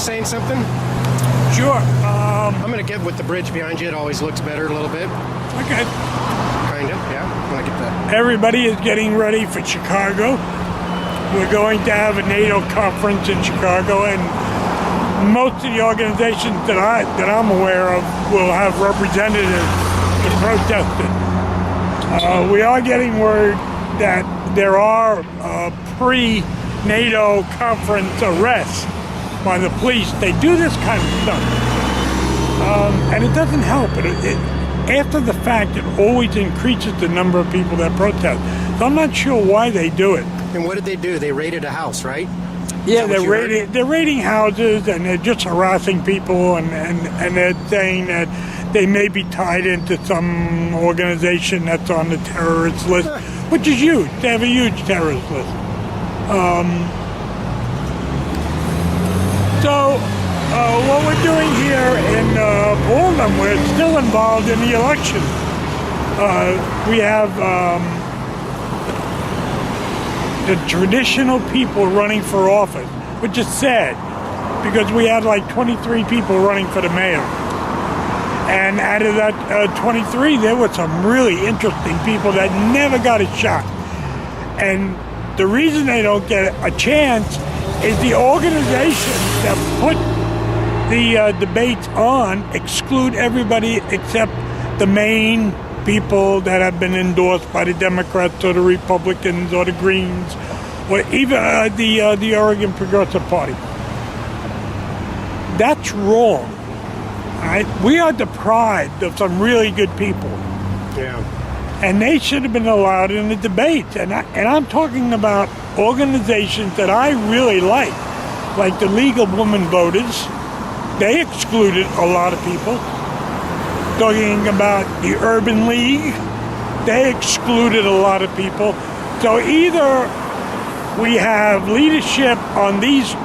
saying something? Sure. I'm going to get with the bridge behind you. It always looks better a little bit. Okay. Kind of, yeah. I want to get that. Everybody is getting ready for Chicago. We're going to have a NATO conference in Chicago, and most of the organizations that I'm aware of will have representatives to protest it. We are getting word that there are pre-NATO conference arrests by the police. They do this kind of stuff, and it doesn't help. After the fact, it always increases the number of people that protest. So I'm not sure why they do it. And what did they do? They raided a house, right? Yeah, they're raiding houses, and they're just harassing people, and they're saying that they may be tied into some organization that's on the terrorist list, which is huge. They have a huge terrorist list. So what we're doing here in Portland, we're still involved in the election. We have the traditional people running for office, which is sad because we had like 23 people running for the mayor. And out of that 23, there were some really interesting people that never got a shot. And the reason they don't get a chance is the organizations that put the debates on exclude everybody except the main people that have been endorsed by the Democrats or the Republicans or the Greens or even the Oregon Progressive Party. That's wrong. All right? We are deprived of some really good people. Yeah. And they should have been allowed in the debates. And I'm talking about organizations that I really like the League of Women Voters. They excluded a lot of people. Talking about the Urban League, they excluded a lot of people. So either we have leadership on these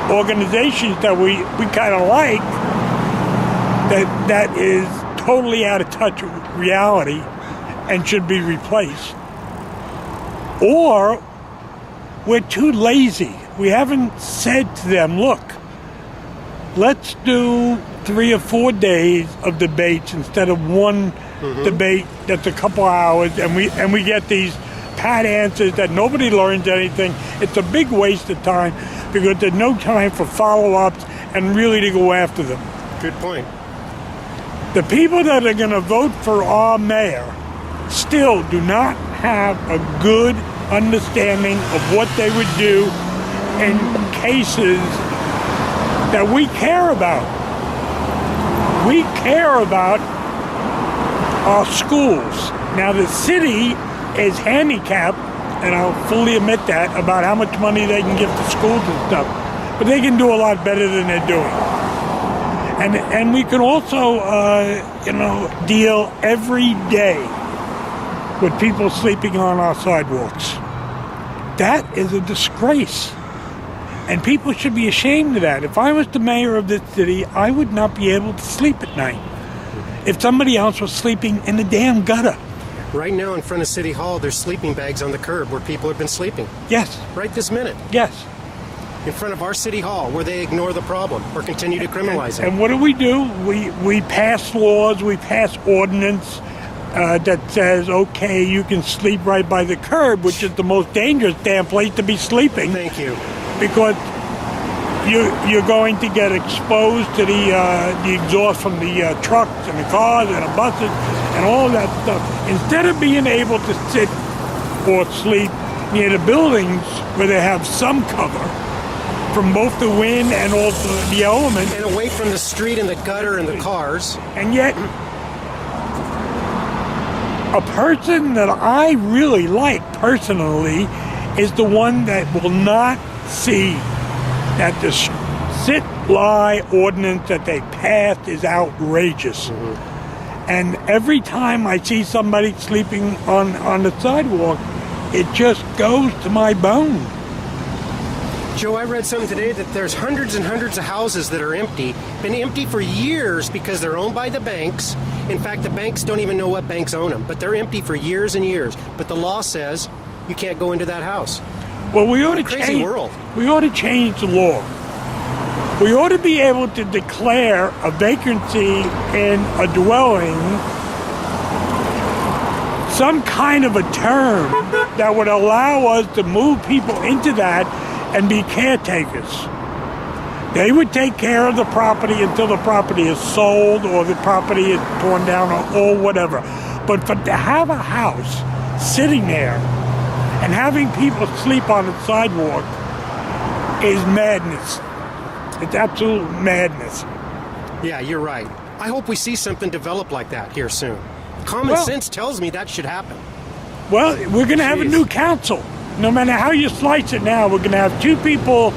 organizations that we kind of like that is totally out of touch with reality and should be replaced, or we're too lazy. We haven't said to them, look, let's do 3 or 4 days of debates instead of one debate that's a couple hours, and we get these pat answers that nobody learns anything. It's a big waste of time because there's no time for follow-ups and really to go after them. Good point. The people that are going to vote for our mayor still do not have a good understanding of what they would do in cases that we care about. We care about our schools. Now, the city is handicapped, and I'll fully admit that, about how much money they can give to schools and stuff. But they can do a lot better than they're doing. And we can also, deal every day with people sleeping on our sidewalks. That is a disgrace. And people should be ashamed of that. If I was the mayor of this city, I would not be able to sleep at night if somebody else was sleeping in the damn gutter. Right now in front of City Hall, there's sleeping bags on the curb where people have been sleeping. Yes. Right this minute. Yes. In front of our City Hall, where they ignore the problem or continue to criminalize it. And what do? We pass laws, we pass ordinance that says, okay, you can sleep right by the curb, which is the most dangerous damn place to be sleeping. Thank you. Because you're going to get exposed to the exhaust from the trucks and the cars and the buses and all that stuff. Instead of being able to sit or sleep near the buildings where they have some cover from both the wind and also the elements. And away from the street and the gutter and the cars. And yet, a person that I really like personally is the one that will not see that the sit-lie ordinance that they passed is outrageous. And every time I see somebody sleeping on the sidewalk, it just goes to my bone. Joe, I read something today that there's hundreds and hundreds of houses that are empty, been empty for years because they're owned by the banks. In fact, the banks don't even know what banks own them, but they're empty for years and years. But the law says you can't go into that house. Well, we ought to crazy change. World. We ought to change the law. We ought to be able to declare a vacancy in a dwelling, some kind of a term that would allow us to move people into that and be caretakers. They would take care of the property until the property is sold or the property is torn down or whatever. But to have a house sitting there and having people sleep on the sidewalk is madness. It's absolute madness. Yeah, you're right. I hope we see something develop like that here soon. Common sense tells me that should happen. Well, we're going to have a new council. No matter how you slice it now, we're going to have two people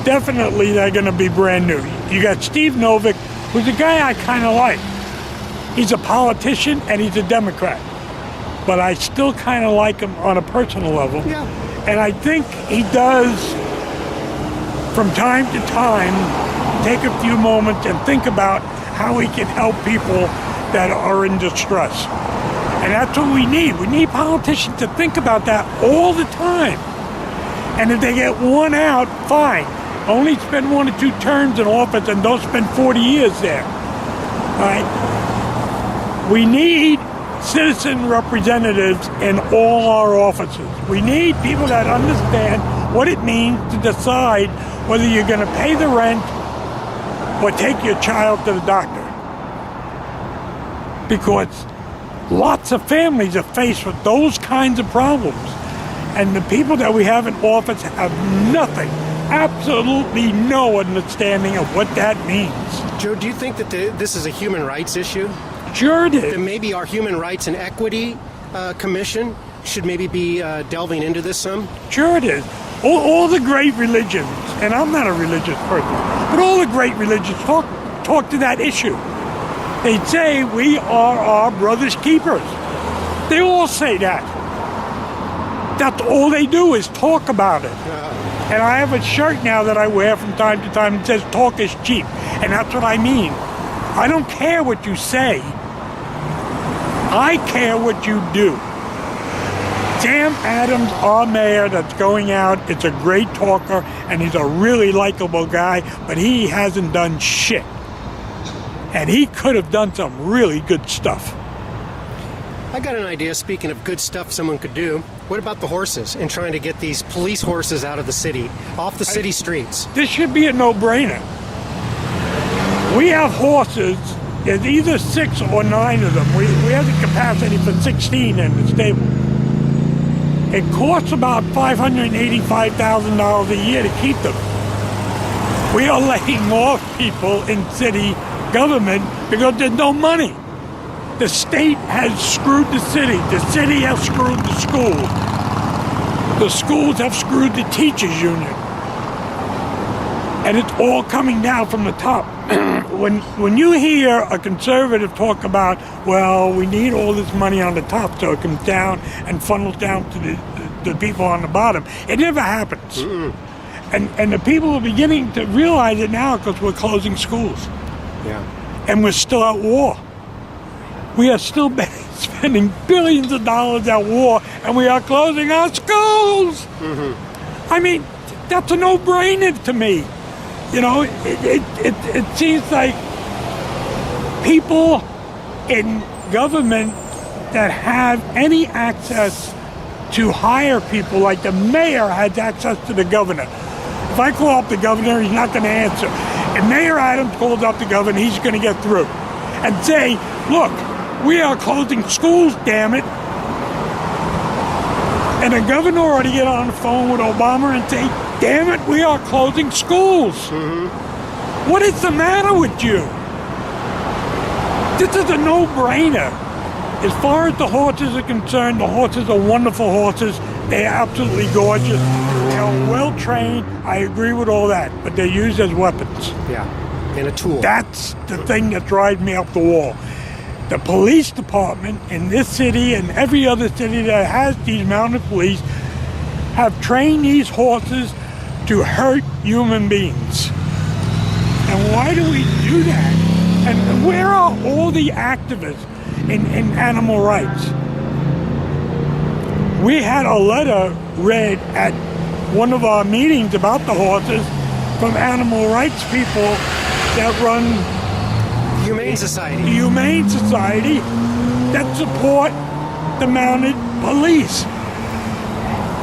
definitely that are going to be brand new. You got Steve Novick, who's a guy I kind of like. He's a politician and he's a Democrat. But I still kind of like him on a personal level. Yeah. And I think he does, from time to time, take a few moments and think about how he can help people that are in distress. And that's what we need. We need politicians to think about that all the time. And if they get one out, fine. Only spend 1 or 2 terms in office and don't spend 40 years there. All right? We need citizen representatives in all our offices. We need people that understand what it means to decide whether you're going to pay the rent or take your child to the doctor. Because lots of families are faced with those kinds of problems. And the people that we have in office have nothing, absolutely no understanding of what that means. Joe, do you think that this is a human rights issue? Sure it is. That maybe our Human Rights and Equity Commission should maybe be delving into this some? Sure it is. All the great religions, and I'm not a religious person, but all the great religions talk to that issue. They say we are our brother's keepers. They all say that. That's all they do is talk about it. And I have a shirt now that I wear from time to time that says talk is cheap. And that's what I mean. I don't care what you say. I care what you do. Sam Adams, our mayor that's going out, it's a great talker and he's a really likable guy, but he hasn't done shit. And he could have done some really good stuff. I got an idea, speaking of good stuff someone could do. What about the horses and trying to get these police horses out of the city, off the city streets? This should be a no-brainer. We have horses, there's either 6 or 9 of them. We have the capacity for 16 in the stable. It costs about $585,000 a year to keep them. We are laying off people in city government because there's no money. The state has screwed the city. The city has screwed the schools. The schools have screwed the teachers union. And it's all coming down from the top. When you hear a conservative talk about, well, we need all this money on the top so it comes down and funnels down to the people on the bottom, it never happens. And the people are beginning to realize it now because we're closing schools. Yeah. And we're still at war. We are still spending billions of dollars at war, and we are closing our schools. I mean, that's a no-brainer to me. You know, it seems like people in government that have any access to hire people, like the mayor has access to the governor. If I call up the governor, he's not going to answer. If Mayor Adams calls up the governor, he's going to get through and say, look, we are closing schools, damn it. And the governor ought to get on the phone with Obama and say, damn it, we are closing schools. What is the matter with you? This is a no-brainer. As far as the horses are concerned, the horses are wonderful horses. They are absolutely gorgeous. They are well-trained. I agree with all that. But they're used as weapons. Yeah, and a tool. That's the thing that drives me up the wall. The police department in this city and every other city that has these mounted police have trained these horses to hurt human beings. And why do we do that? And where are all the activists in animal rights? We had a letter read at one of our meetings about the horses from animal rights people that run Humane the Society. Humane Society that support the mounted police.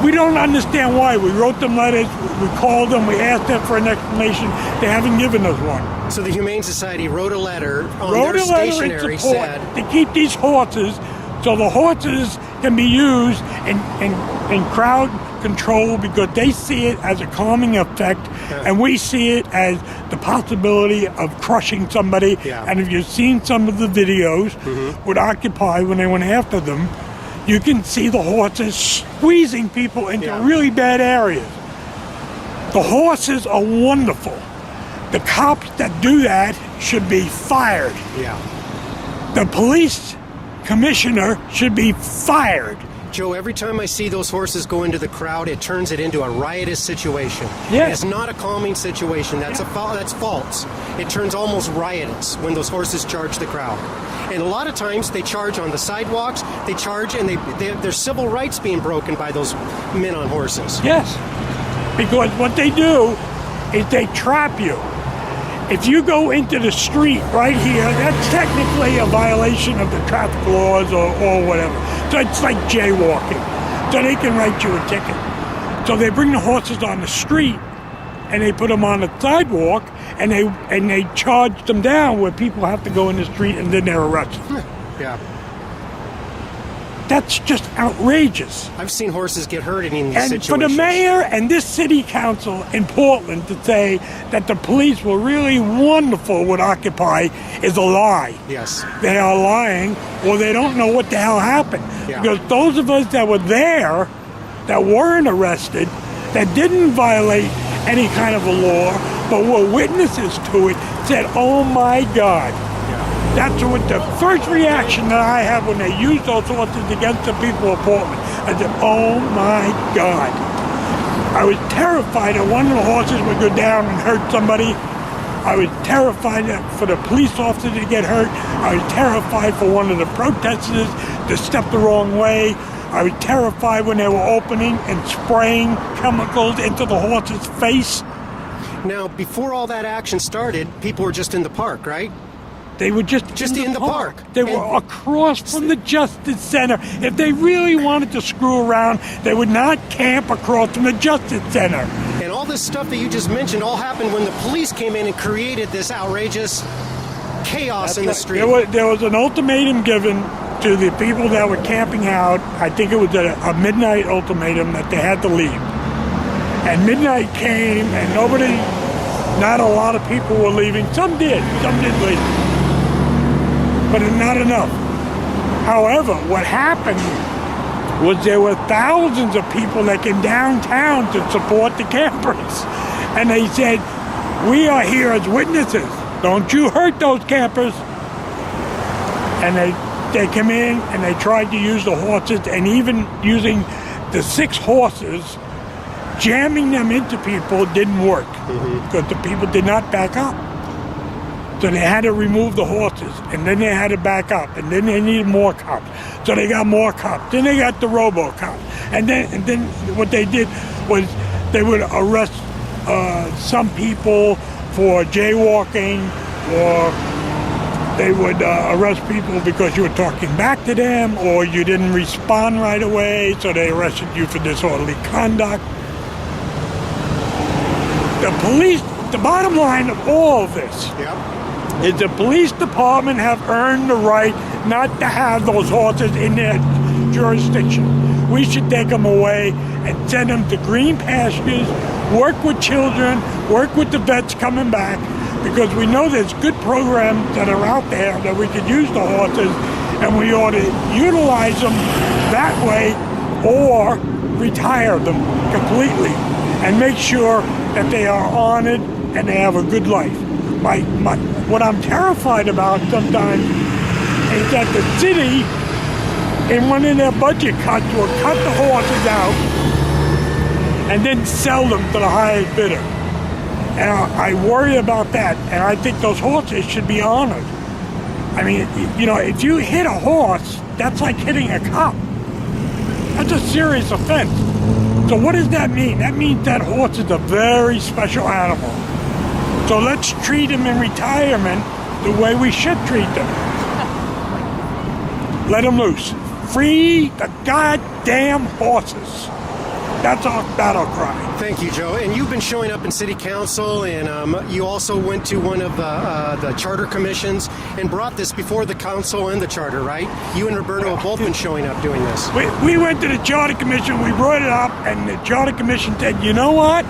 We don't understand why. We wrote them letters, we called them, we asked them for an explanation. They haven't given us one. So the Humane Society wrote a letter on Wrote their a letter in stationery support said, to keep these horses so the horses can be used in crowd control because they see it as a calming effect and we see it as the possibility of crushing somebody. Yeah. And if you've seen some of the videos with Occupy when they went after them, you can see the horses squeezing people into Yeah. really bad areas. The horses are wonderful. The cops that do that should be fired. yeah. The police commissioner should be fired. Joe, every time I see those horses go into the crowd, it turns it into a riotous situation. Yeah. It's not a calming situation. That's that's false. It turns almost riotous when those horses charge the crowd. And a lot of times they charge on the sidewalks, they charge and there's civil rights being broken by those men on horses. Yes, because what they do is they trap you. If you go into the street right here, that's technically a violation of the traffic laws or whatever. So it's like jaywalking. So they can write you a ticket. So they bring the horses on the street and they put them on the sidewalk and they charge them down where people have to go in the street and then they're arrested. Yeah. That's just outrageous. I've seen horses get hurt in these And situations. for the mayor and this city council in Portland to say that the police were really wonderful with Occupy is a lie. Yes. They are lying or they don't know what the hell happened. Yeah. Because those of us that were there, that weren't arrested, that didn't violate any kind of a law, but were witnesses to it, said, oh my God. That's what the first reaction that I had when they used those horses against the people of Portland. I said, oh my God. I was terrified that one of the horses would go down and hurt somebody. I was terrified for the police officer to get hurt. I was terrified for one of the protesters to step the wrong way. I was terrified when they were opening and spraying chemicals into the horse's face. Now, before all that action started, people were just in the park, right? They were just in the park. They were across from the Justice Center. If they really wanted to screw around, they would not camp across from the Justice Center. And all this stuff that you just mentioned all happened when the police came in and created this outrageous chaos in the street. There was an ultimatum given to the people that were camping out. I think it was a midnight ultimatum that they had to leave. And midnight came and not a lot of people were leaving. Some did leave. But not enough. However, what happened was there were thousands of people that came downtown to support the campers. And they said, we are here as witnesses. Don't you hurt those campers. And they came in and they tried to use the horses and even using the 6 horses, jamming them into people didn't work because the people did not back up. So they had to remove the horses, and then they had to back up, and then they needed more cops. So they got more cops. Then they got the RoboCop, and then what they did was they would arrest some people for jaywalking, or they would arrest people because you were talking back to them, or you didn't respond right away, so they arrested you for disorderly conduct. The police, the bottom line of all of this is the police department have earned the right not to have those horses in their jurisdiction. We should take them away and send them to green pastures, work with children, work with the vets coming back, because we know there's good programs that are out there that we could use the horses, and we ought to utilize them that way or retire them completely and make sure that they are honored and they have a good life. What I'm terrified about sometimes is that the city, in one of their budget cuts, will cut the horses out and then sell them to the highest bidder. And I worry about that, and I think those horses should be honored. I mean, you know, if you hit a horse, that's like hitting a cop. That's a serious offense. So what does that mean? That means that horse is a very special animal. So let's treat him in retirement the way we should treat them. Let them loose. Free the goddamn horses. That's our battle cry. Thank you, Joe. And you've been showing up in City Council, and you also went to one of the charter commissions and brought this before the council and the charter, right? You and Roberto have both been showing up doing this. We went to the charter commission, we brought it up, and the charter commission said, you know what?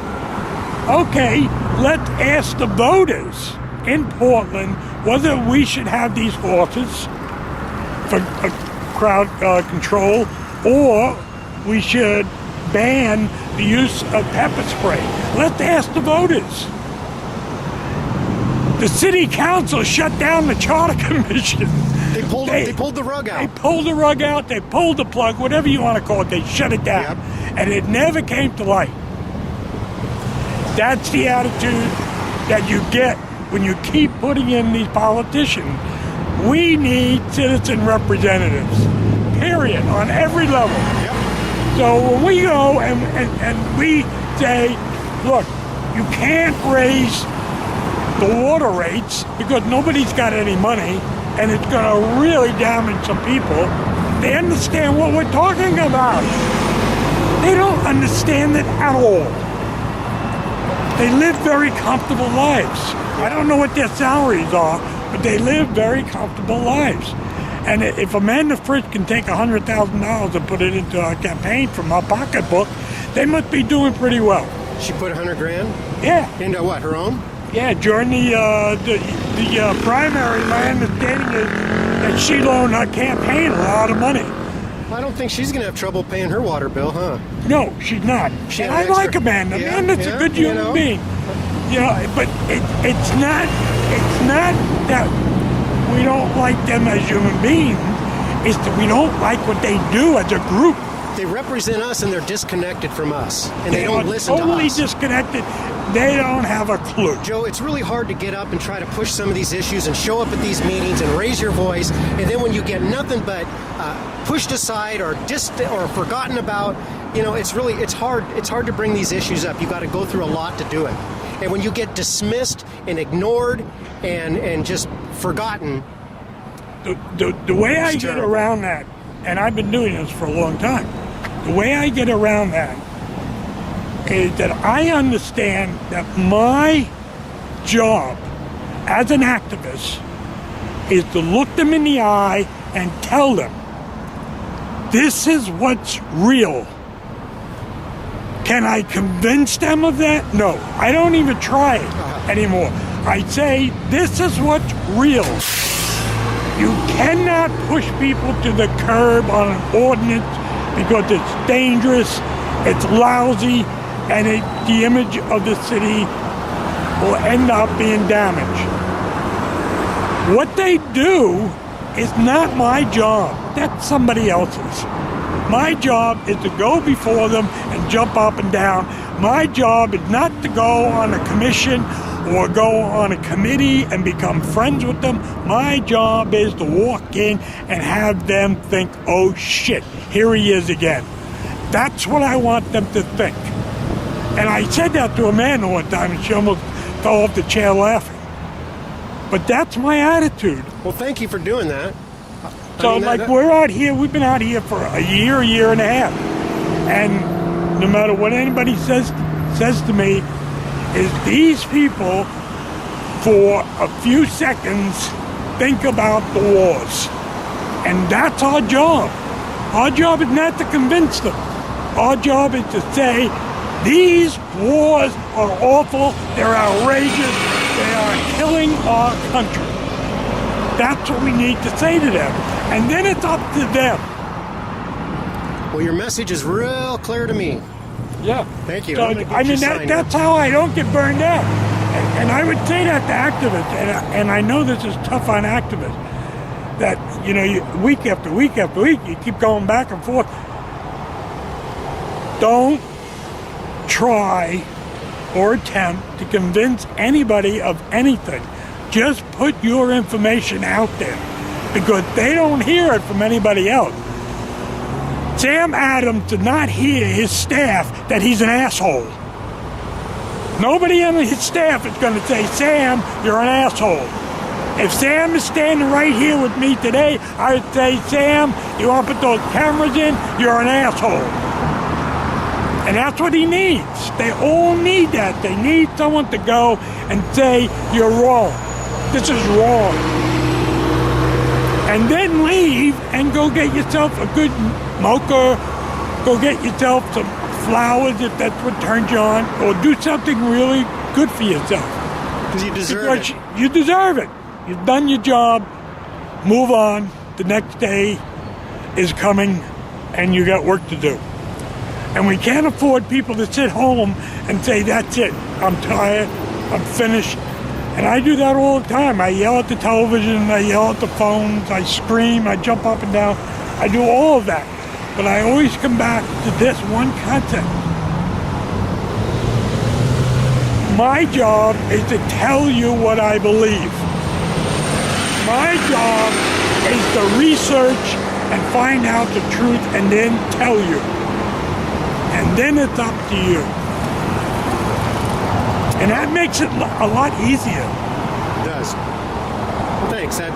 Okay, let's ask the voters in Portland whether we should have these horses for crowd control, or we should ban the use of pepper spray. Let's ask the voters. The city council shut down the charter commission. They pulled the rug out. They pulled the rug out, they pulled the plug, whatever you want to call it, they shut it down. Yep. And it never came to light. That's the attitude that you get when you keep putting in these politicians. We need citizen representatives, period, on every level. Yep. So when we go and we say, look, you can't raise the water rates because nobody's got any money and it's going to really damage some people, they understand what we're talking about. They don't understand it at all. They live very comfortable lives. I don't know what their salaries are, but they live very comfortable lives. And if Amanda Fritz can take $100,000 and put it into our campaign from our pocketbook, they must be doing pretty well. She put $100,000 Yeah, into what, her own? yeah. During the primary, my understanding is that she loaned our campaign a lot of money. I don't think she's going to have trouble paying her water bill, huh? No, she's not. She And had I an extra- like Amanda. Yeah, Amanda's yeah, a good you human know. being. You know, but it's not that we don't like them as human beings. It's that we don't like what they do as a group. They represent us and they're disconnected from us. And they don't are listen to totally us. disconnected. They don't have a clue. Joe, it's really hard to get up and try to push some of these issues and show up at these meetings and raise your voice. And then when you get nothing but pushed aside or forgotten about, you know, it's hard. It's hard to bring these issues up. You got to go through a lot to do it. And when you get dismissed and ignored and just forgotten, The way I It's get terrible. around that, and I've been doing this for a long time, the way I get around that is that I understand that my job as an activist is to look them in the eye and tell them, this is what's real. Can I convince them of that? No, I don't even try it anymore. I say, this is what's real. You cannot push people to the curb on an ordinance because it's dangerous, it's lousy, and the image of the city will end up being damaged. What they do is not my job. That's somebody else's. My job is to go before them and jump up and down. My job is not to go on a commission or go on a committee and become friends with them. My job is to walk in and have them think, oh shit, here he is again. That's what I want them to think. And I said that to Amanda one time and she almost fell off the chair laughing. But that's my attitude. well, thank you for doing that. So, we're out here, we've been out here for a year and a half. And no matter what anybody says to me, is these people, for a few seconds, think about the wars. And that's our job. Our job is not to convince them. Our job is to say, these wars are awful, they're outrageous, they are killing our country. That's what we need to say to them. And then it's up to them. Well, your message is real clear to me. Yeah. Thank you. So, I'm gonna get I you mean, signed that's how I don't get burned out. And I would say that to activists, and I know this is tough on activists, that, you know, week after week after week, you keep going back and forth. Don't try or attempt to convince anybody of anything. Just put your information out there because they don't hear it from anybody else. Sam Adams did not hear his staff that he's an asshole. Nobody on his staff is going to say, Sam, you're an asshole. If Sam is standing right here with me today, I would say, Sam, you want to put those cameras in? You're an asshole. And that's what he needs. They all need that. They need someone to go and say, you're wrong. This is wrong. And then leave and go get yourself a good mocha, go get yourself some flowers if that's what turns you on, or do something really good for yourself. Because you deserve it. You deserve it. You've done your job. Move on. The next day is coming, and you got work to do. And we can't afford people to sit home and say, that's it. I'm tired. I'm finished. And I do that all the time. I yell at the television. I yell at the phones. I scream. I jump up and down. I do all of that. But I always come back to this one concept. My job is to tell you what I believe. My job is to research and find out the truth and then tell you. And then it's up to you. And that makes it a lot easier. It does. Well, thanks. That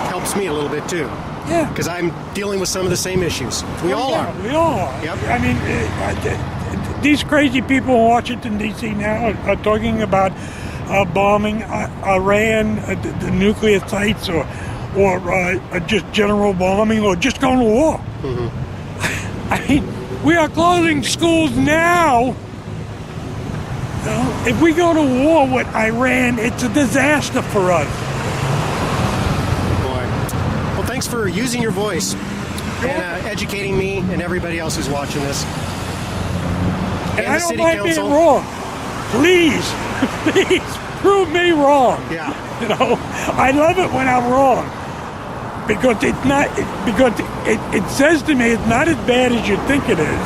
helps me a little bit too. Yeah. Because I'm dealing with some of the same issues. We all are. We all are. Yep. I mean, these crazy people in Washington, D.C. now are talking about bombing Iran, the nuclear sites, or just general bombing, or just going to war. Mm-hmm. I mean, we are closing schools now. If we go to war with Iran, it's a disaster for us. Boy. Well, thanks for using your voice and educating me and everybody else who's watching this. And I don't mind being wrong. Please, please prove me wrong. Yeah. You know, I love it when I'm wrong because it's not. Because it says to me it's not as bad as you think it is.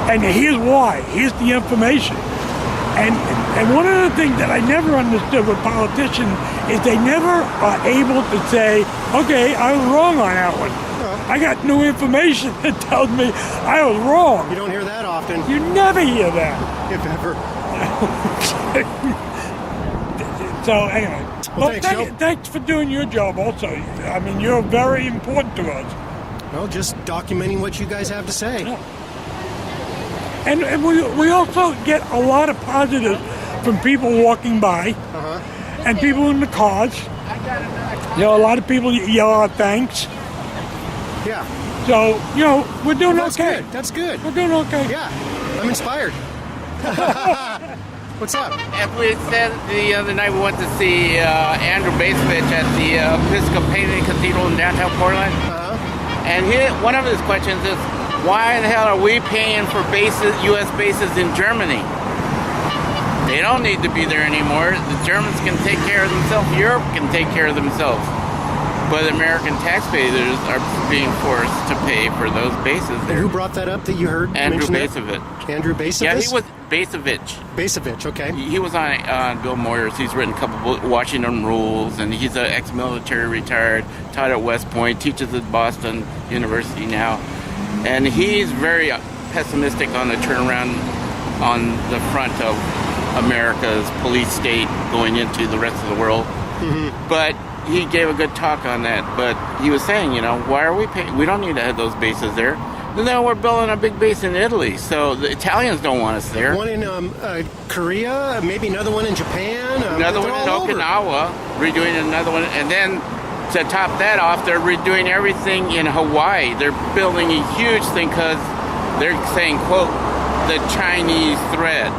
And here's why. Here's the information. And one of the things that I never understood with politicians is they never are able to say, okay, I was wrong on that one. I got new information that tells me I was wrong. You don't hear that often. You never hear that. If ever. So anyway, Well, thanks for doing your job also. I mean, you're very important to us. Well, just documenting what you guys have to say. Yeah. And we also get a lot of positives from people walking by and people in the cars. You know, a lot of people yell out thanks. Yeah. So, you know, we're doing That's okay. good. That's good. We're doing okay. Yeah. I'm inspired. What's up? And we said the other night we went to see Andrew Basovich at the Episcopalian Cathedral in downtown Portland. And one of his questions is, why the hell are we paying for bases, U.S. bases in Germany? They don't need to be there anymore. The Germans can take care of themselves. Europe can take care of themselves. But American taxpayers are being forced to pay for those bases And there. who brought that up that you heard? Andrew mention that? Basovich. Andrew Basovich? Yeah, he was Basovich. Basovich, okay. He was on Bill Moyers. He's written a couple books, Washington Rules, and he's an ex-military retired, taught at West Point, teaches at Boston University now. And he's very pessimistic on the turnaround on the front of America's police state going into the rest of the world. Mm-hmm. But he gave a good talk on that. But he was saying, you know, why are we paying? We don't need to have those bases there. And then we're building a big base in Italy, so the Italians don't want us there. One in Korea, maybe another one in Japan. Another one in Okinawa, redoing another one, and then to top that off, they're redoing everything in Hawaii. They're building a huge thing because they're saying, quote, the Chinese threat.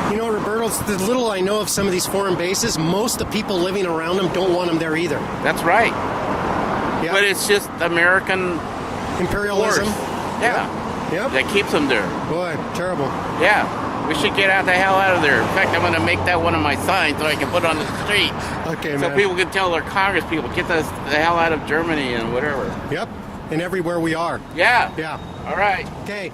You know, Roberto, the little I know of some of these foreign bases, most of the people living around them don't want them there either. That's right. Yeah. But it's just American imperialism. force. Yeah. Yep. That keeps them there. Boy, terrible. Yeah. We should get out the hell out of there. In fact, I'm going to make that one of my signs so I can put on the street. Okay, so man. people can tell their Congress people, get the hell out of Germany and whatever. Yep. And everywhere we are. Yeah. Yeah. All right. Okay.